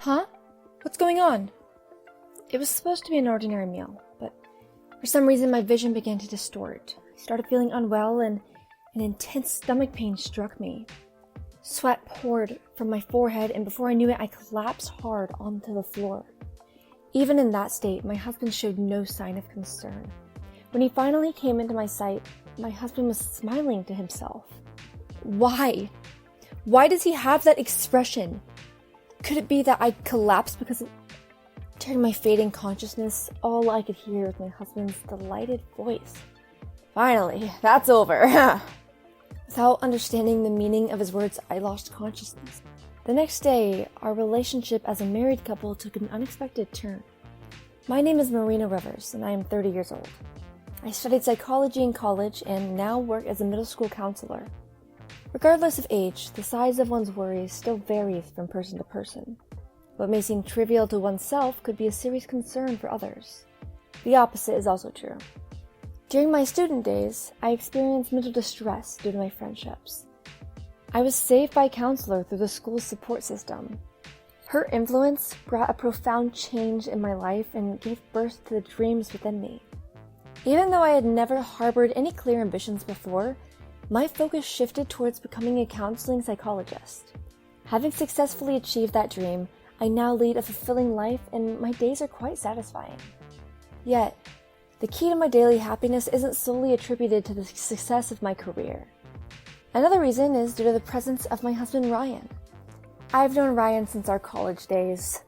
Huh? What's going on? It was supposed to be an ordinary meal, but for some reason my vision began to distort. I started feeling unwell and an intense stomach pain struck me. Sweat poured from my forehead, and before I knew it, I collapsed hard onto the floor. Even in that state, my husband showed no sign of concern. When he finally came into my sight, my husband was smiling to himself. Why? Why does he have that expression? Could it be that I collapsed because during my fading consciousness, all I could hear was my husband's delighted voice. Finally, that's over. Without understanding the meaning of his words, I lost consciousness. The next day, our relationship as a married couple took an unexpected turn. My name is Marina Rivers, and I am 30 years old. I studied psychology in college and now work as a middle school counselor. Regardless of age, the size of one's worries still varies from person to person. What may seem trivial to oneself could be a serious concern for others. The opposite is also true. During my student days, I experienced mental distress due to my friendships. I was saved by a counselor through the school's support system. Her influence brought a profound change in my life and gave birth to the dreams within me. Even though I had never harbored any clear ambitions before, my focus shifted towards becoming a counseling psychologist. Having successfully achieved that dream, I now lead a fulfilling life and my days are quite satisfying. Yet, the key to my daily happiness isn't solely attributed to the success of my career. Another reason is due to the presence of my husband Ryan. I've known Ryan since our college days.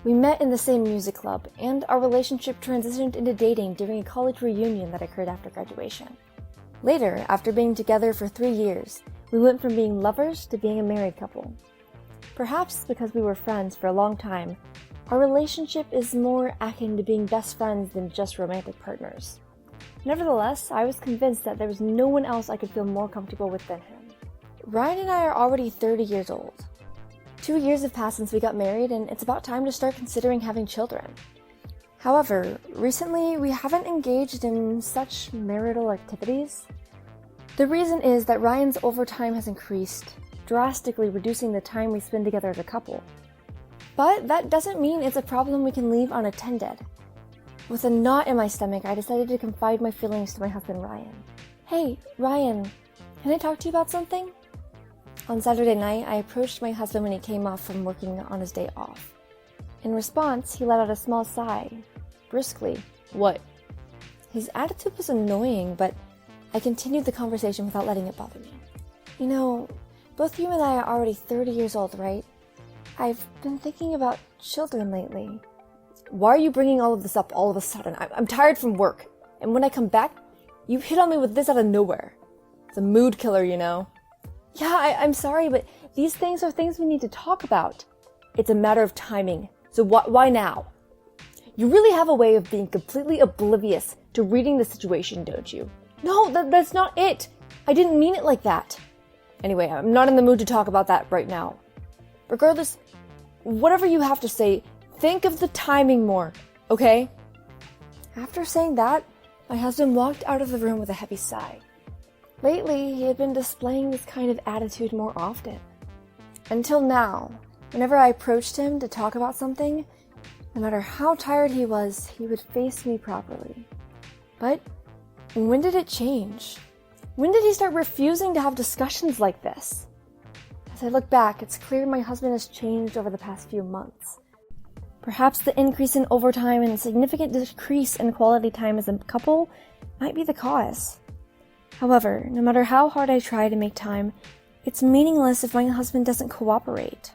We met in the same music club, and our relationship transitioned into dating during a college reunion that occurred after graduation. Later, after being together for 3 years, we went from being lovers to being a married couple. Perhaps because we were friends for a long time, our relationship is more akin to being best friends than just romantic partners. Nevertheless, I was convinced that there was no one else I could feel more comfortable with than him. Ryan and I are already 30 years old. 2 years have passed since we got married, and it's about time to start considering having children. However, recently we haven't engaged in such marital activities. The reason is that Ryan's overtime has increased, drastically reducing the time we spend together as a couple. But that doesn't mean it's a problem we can leave unattended. With a knot in my stomach, I decided to confide my feelings to my husband Ryan. Hey, Ryan, can I talk to you about something? On Saturday night, I approached my husband when he came off from working on his day off. In response, he let out a small sigh. Briskly, "What?" His attitude was annoying, but I continued the conversation without letting it bother me. You know, both you and I are already 30 years old, right? I've been thinking about children lately. Why are you bringing all of this up all of a sudden? I'm tired from work, and when I come back, you hit on me with this out of nowhere. It's a mood killer, you know. Yeah, I'm sorry, but these things are things we need to talk about. It's a matter of timing, so why now? You really have a way of being completely oblivious to reading the situation, don't you? No, that's not it. I didn't mean it like that. Anyway, I'm not in the mood to talk about that right now. Regardless, whatever you have to say, think of the timing more, okay? After saying that, my husband walked out of the room with a heavy sigh. Lately, he had been displaying this kind of attitude more often. Until now, whenever I approached him to talk about something, no matter how tired he was, he would face me properly. But when did it change? When did he start refusing to have discussions like this? As I look back, it's clear my husband has changed over the past few months. Perhaps the increase in overtime and significant decrease in quality time as a couple might be the cause. However, no matter how hard I try to make time, it's meaningless if my husband doesn't cooperate.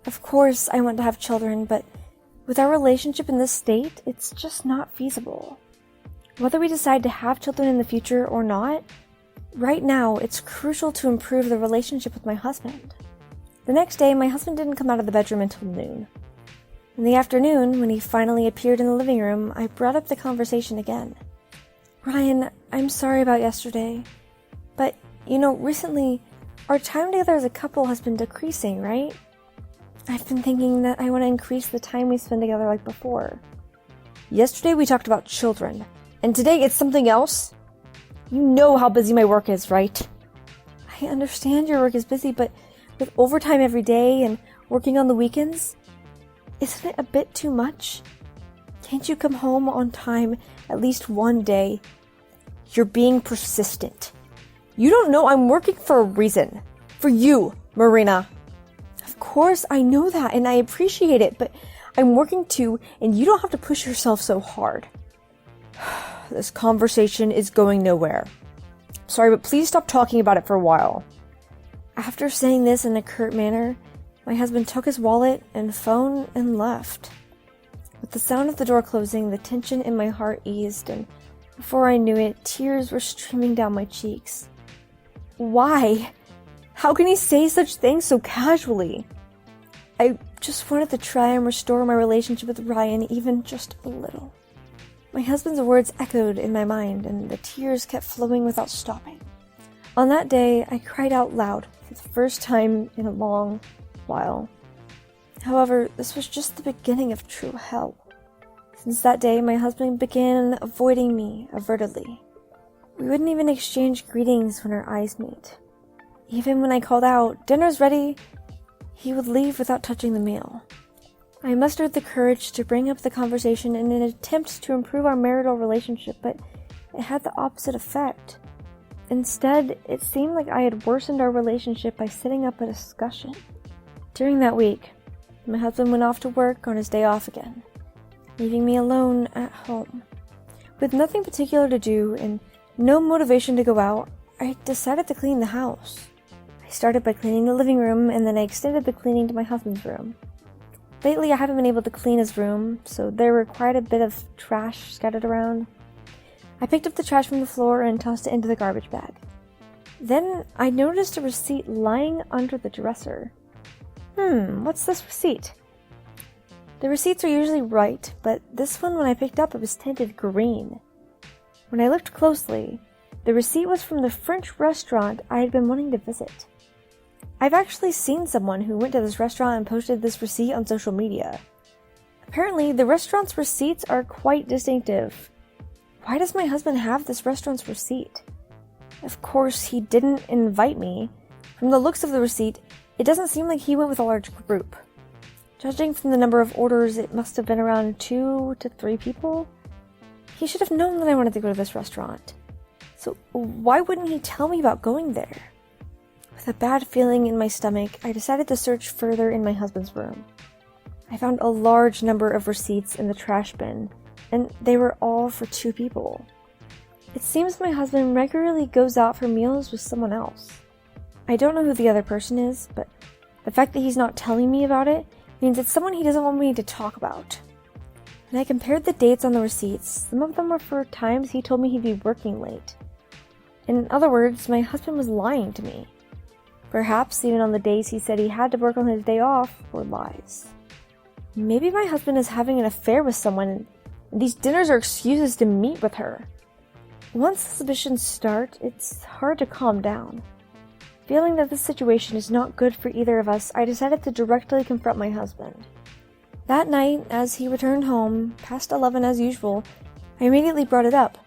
Of course, I want to have children, but with our relationship in this state, it's just not feasible. Whether we decide to have children in the future or not, right now, it's crucial to improve the relationship with my husband. The next day, my husband didn't come out of the bedroom until noon. In the afternoon, when he finally appeared in the living room, I brought up the conversation again. Ryan, I'm sorry about yesterday, but, recently, our time together as a couple has been decreasing, right? I've been thinking that I want to increase the time we spend together like before. Yesterday we talked about children, and today it's something else? You know how busy my work is, right? I understand your work is busy, but with overtime every day and working on the weekends, Isn't it a bit too much? Can't you come home on time at least one day? You're being persistent. You don't know I'm working for a reason. For you, Marina. Of course, I know that and I appreciate it, but I'm working too, and you don't have to push yourself so hard. This conversation is going nowhere. Sorry, but please stop talking about it for a while. After saying this in a curt manner, my husband took his wallet and phone and left. With the sound of the door closing, the tension in my heart eased, and before I knew it, tears were streaming down my cheeks. Why? How can he say such things so casually? I just wanted to try and restore my relationship with Ryan even just a little. My husband's words echoed in my mind, and the tears kept flowing without stopping. On that day, I cried out loud for the first time in a long while. However, this was just the beginning of true hell. Since that day, my husband began avoiding me avertedly. We wouldn't even exchange greetings when our eyes meet. Even when I called out, "Dinner's ready," he would leave without touching the meal. I mustered the courage to bring up the conversation in an attempt to improve our marital relationship, but it had the opposite effect. Instead, it seemed like I had worsened our relationship by setting up a discussion. During that week, my husband went off to work on his day off again, leaving me alone at home. With nothing particular to do and no motivation to go out, I decided to clean the house. I started by cleaning the living room, and then I extended the cleaning to my husband's room. Lately, I haven't been able to clean his room, so there were quite a bit of trash scattered around. I picked up the trash from the floor and tossed it into the garbage bag. Then I noticed a receipt lying under the dresser. What's this receipt? The receipts are usually white, but this one, when I picked up, it was tinted green. When I looked closely, the receipt was from the French restaurant I had been wanting to visit. I've actually seen someone who went to this restaurant and posted this receipt on social media. Apparently, the restaurant's receipts are quite distinctive. Why does my husband have this restaurant's receipt? Of course, he didn't invite me. From the looks of the receipt, it doesn't seem like he went with a large group. Judging from the number of orders, it must have been around 2 to 3 people. He should have known that I wanted to go to this restaurant. So why wouldn't he tell me about going there? With a bad feeling in my stomach, I decided to search further in my husband's room. I found a large number of receipts in the trash bin, and they were all for 2 people. It seems my husband regularly goes out for meals with someone else. I don't know who the other person is, but the fact that he's not telling me about it means it's someone he doesn't want me to talk about. When I compared the dates on the receipts, some of them were for times he told me he'd be working late. In other words, my husband was lying to me. Perhaps even on the days he said he had to work on his day off were lies. Maybe my husband is having an affair with someone, and these dinners are excuses to meet with her. Once suspicions start, it's hard to calm down. Feeling that this situation is not good for either of us, I decided to directly confront my husband. That night, as he returned home, past 11 as usual, I immediately brought it up.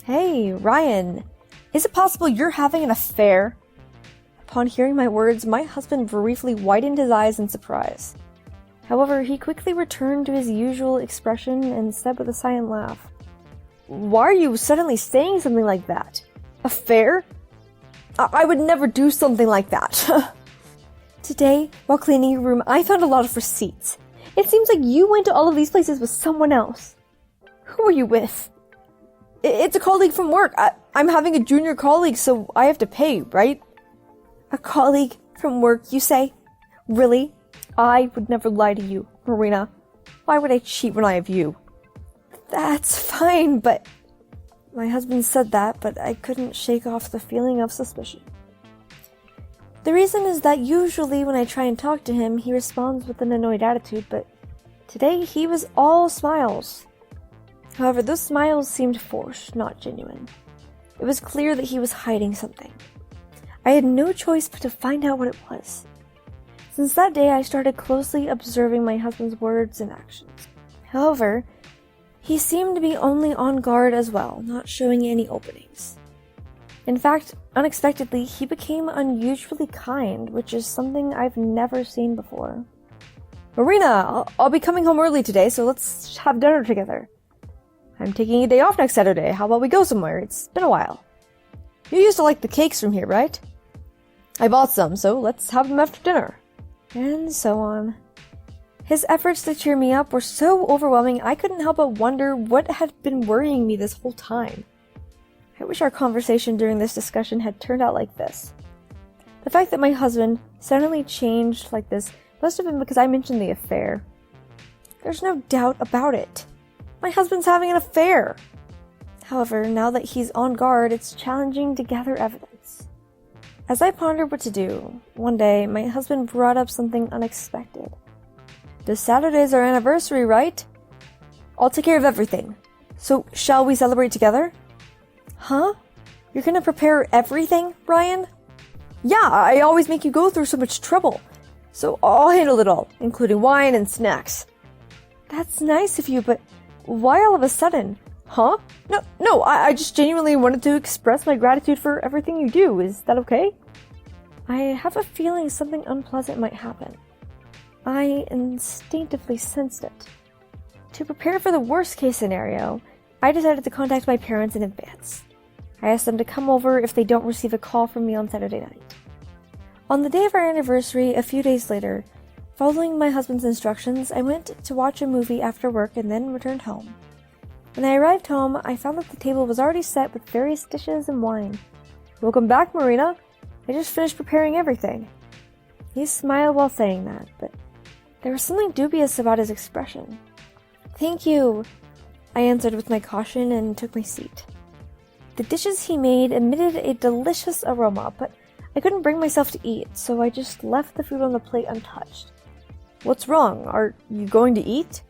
"Hey, Ryan, is it possible you're having an affair?" Upon hearing my words, my husband briefly widened his eyes in surprise. However, he quickly returned to his usual expression and said with a silent laugh, "Why are you suddenly saying something like that? Affair? I would never do something like that." "Today, while cleaning your room, I found a lot of receipts. It seems like you went to all of these places with someone else. Who are you with?" "It's a colleague from work. I'm having a junior colleague, so I have to pay, right?" "A colleague from work, you say? Really? I would never lie to you, Marina. Why would I cheat when I have you?" "That's fine, but..." My husband said that, but I couldn't shake off the feeling of suspicion. The reason is that usually when I try and talk to him, he responds with an annoyed attitude, but today he was all smiles. However, those smiles seemed forced, not genuine. It was clear that he was hiding something. I had no choice but to find out what it was. Since that day, I started closely observing my husband's words and actions. However, he seemed to be only on guard as well, not showing any openings. In fact, unexpectedly, he became unusually kind, which is something I've never seen before. Marina, I'll be coming home early today, so let's have dinner together. I'm taking a day off next Saturday. How about we go somewhere? It's been a while. You used to like the cakes from here, right? I bought some, so let's have them after dinner. And so on. His efforts to cheer me up were so overwhelming I couldn't help but wonder what had been worrying me this whole time. I wish our conversation during this discussion had turned out like this. The fact that my husband suddenly changed like this must have been because I mentioned the affair. There's no doubt about it. My husband's having an affair. However, now that he's on guard, it's challenging to gather evidence. As I pondered what to do, one day my husband brought up something unexpected. This Saturday's our anniversary, right? I'll take care of everything. So, shall we celebrate together? Huh? You're gonna prepare everything, Brian? Yeah, I always make you go through so much trouble. So I'll handle it all, including wine and snacks. That's nice of you, but why all of a sudden? Huh? No, I just genuinely wanted to express my gratitude for everything you do. Is that okay? I have a feeling something unpleasant might happen. I instinctively sensed it. To prepare for the worst case scenario, I decided to contact my parents in advance. I asked them to come over if they don't receive a call from me on Saturday night. On the day of our anniversary, a few days later, following my husband's instructions, I went to watch a movie after work and then returned home. When I arrived home, I found that the table was already set with various dishes and wine. Welcome back, Marina. I just finished preparing everything. He smiled while saying that, but there was something dubious about his expression. Thank you, I answered with my caution and took my seat. The dishes he made emitted a delicious aroma, but I couldn't bring myself to eat, so I just left the food on the plate untouched. What's wrong? Are you going to eat?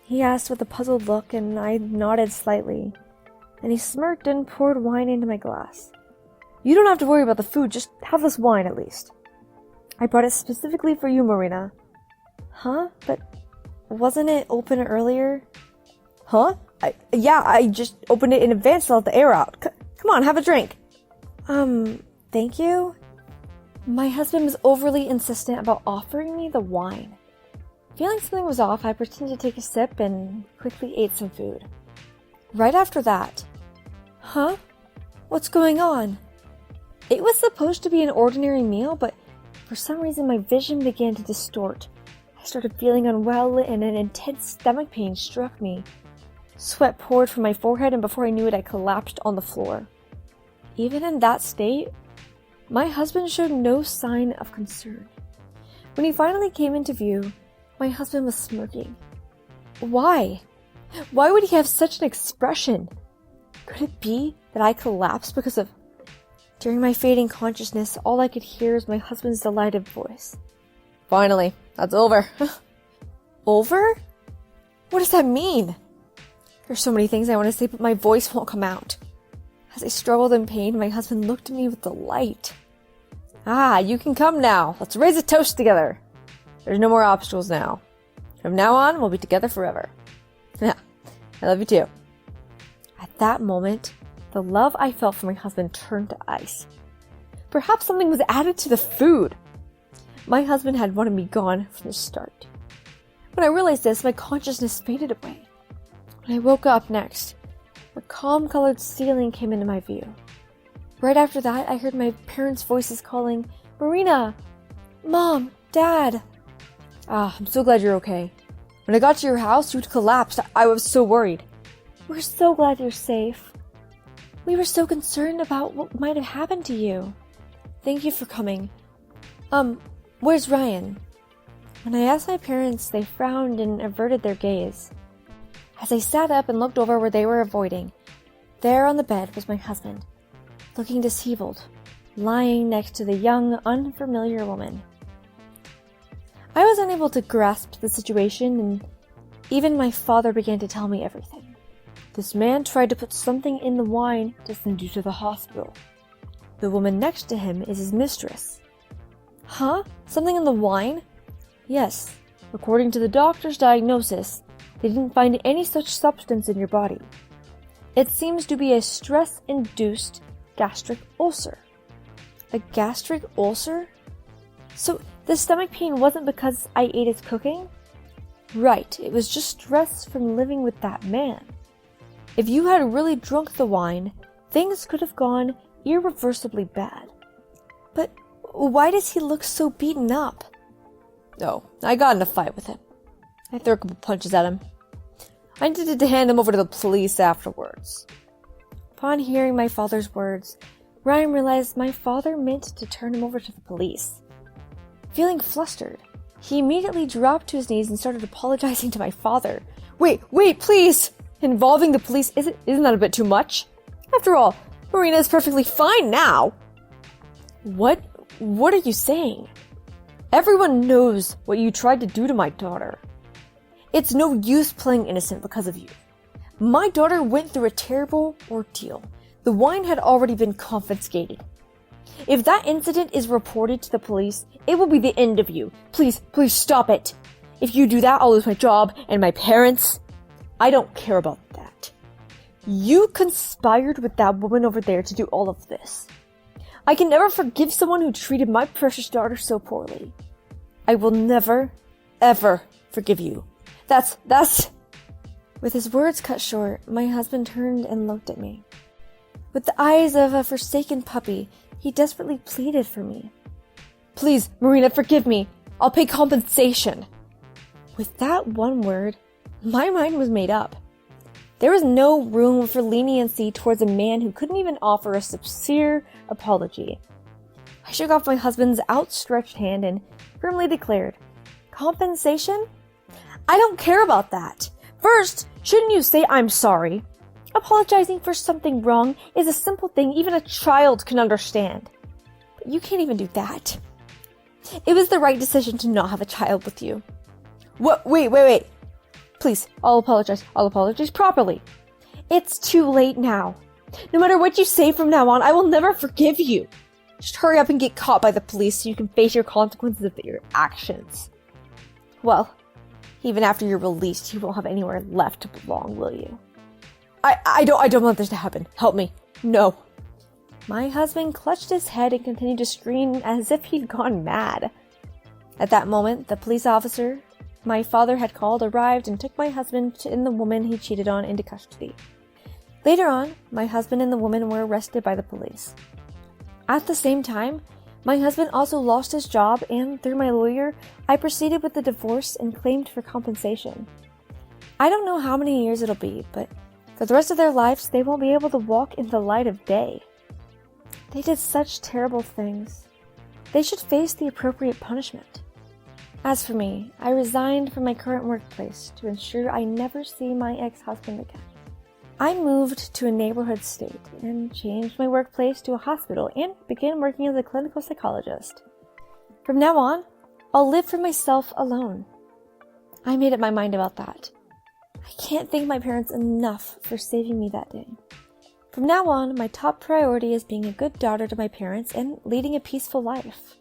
He asked with a puzzled look, and I nodded slightly. Then he smirked and poured wine into my glass. You don't have to worry about the food, just have this wine at least. I brought it specifically for you, Marina. Huh? But wasn't it open earlier? Huh? I just opened it in advance to let the air out. Come on, have a drink. Thank you? My husband was overly insistent about offering me the wine. Feeling something was off, I pretended to take a sip and quickly ate some food. Right after that, huh? What's going on? It was supposed to be an ordinary meal, but for some reason my vision began to distort. I started feeling unwell and an intense stomach pain struck me. Sweat poured from my forehead, and before I knew it, I collapsed on the floor. Even in that state, my husband showed no sign of concern. When he finally came into view, my husband was smirking. Why? Why would he have such an expression? Could it be that I collapsed because of... During my fading consciousness, all I could hear was my husband's delighted voice. Finally, that's over. Over? What does that mean? There's so many things I want to say, but my voice won't come out. As I struggled in pain, my husband looked at me with delight. Ah, you can come now. Let's raise a toast together. There's no more obstacles now. From now on, we'll be together forever. Yeah, I love you too. At that moment, the love I felt for my husband turned to ice. Perhaps something was added to the food. My husband had wanted me gone from the start. When I realized this, my consciousness faded away. When I woke up next, a calm-colored ceiling came into my view. Right after that, I heard my parents' voices calling, Marina! Mom! Dad! Ah, I'm so glad you're okay. When I got to your house, you'd collapsed. I was so worried. We're so glad you're safe. We were so concerned about what might have happened to you. Thank you for coming. Where's Ryan? When I asked my parents, they frowned and averted their gaze. As I sat up and looked over where they were avoiding, there on the bed was my husband, looking disheveled, lying next to the young, unfamiliar woman. I was unable to grasp the situation, and even my father began to tell me everything. This man tried to put something in the wine to send you to the hospital. The woman next to him is his mistress. Huh? Something in the wine? Yes. According to the doctor's diagnosis, they didn't find any such substance in your body. It seems to be a stress-induced gastric ulcer. A gastric ulcer? So The stomach pain wasn't because I ate his cooking. Right, it was just stress from living with that man. If you had really drunk the wine, things could have gone irreversibly bad. But why does he look so beaten up? Oh, I got in a fight with him. I threw a couple punches at him. I needed to hand him over to the police afterwards. Upon hearing my father's words, Ryan realized my father meant to turn him over to the police. Feeling flustered, he immediately dropped to his knees and started apologizing to my father. Wait, please! Involving the police isn't that a bit too much? After all, Marina is perfectly fine now. What are you saying? Everyone knows what you tried to do to my daughter. It's no use playing innocent because of you. My daughter went through a terrible ordeal. The wine had already been confiscated. If that incident is reported to the police, it will be the end of you. Please stop it. If you do that, I'll lose my job and my parents. I don't care about that. You conspired with that woman over there to do all of this. I can never forgive someone who treated my precious daughter so poorly. I will never, ever forgive you. That's... With his words cut short, my husband turned and looked at me. With the eyes of a forsaken puppy, he desperately pleaded for me. Please, Marina, forgive me. I'll pay compensation. With that one word, my mind was made up. There was no room for leniency towards a man who couldn't even offer a sincere apology. I shook off my husband's outstretched hand and firmly declared, Compensation? I don't care about that. First, shouldn't you say I'm sorry? Apologizing for something wrong is a simple thing even a child can understand. But you can't even do that. It was the right decision to not have a child with you. What? Wait. Please, I'll apologize. I'll apologize properly. It's too late now. No matter what you say from now on, I will never forgive you. Just hurry up and get caught by the police so you can face your consequences of your actions. Well, even after you're released, you won't have anywhere left to belong, will you? I don't want this to happen. Help me. No. My husband clutched his head and continued to scream as if he'd gone mad. At that moment, the police officer my father had called arrived and took my husband and the woman he cheated on into custody. Later on, my husband and the woman were arrested by the police. At the same time, my husband also lost his job and, through my lawyer, I proceeded with the divorce and claimed for compensation. I don't know how many years it'll be, but for the rest of their lives, they won't be able to walk in the light of day. They did such terrible things. They should face the appropriate punishment. As for me, I resigned from my current workplace to ensure I never see my ex-husband again. I moved to a neighborhood state and changed my workplace to a hospital and began working as a clinical psychologist. From now on, I'll live for myself alone. I made up my mind about that. I can't thank my parents enough for saving me that day. From now on, my top priority is being a good daughter to my parents and leading a peaceful life.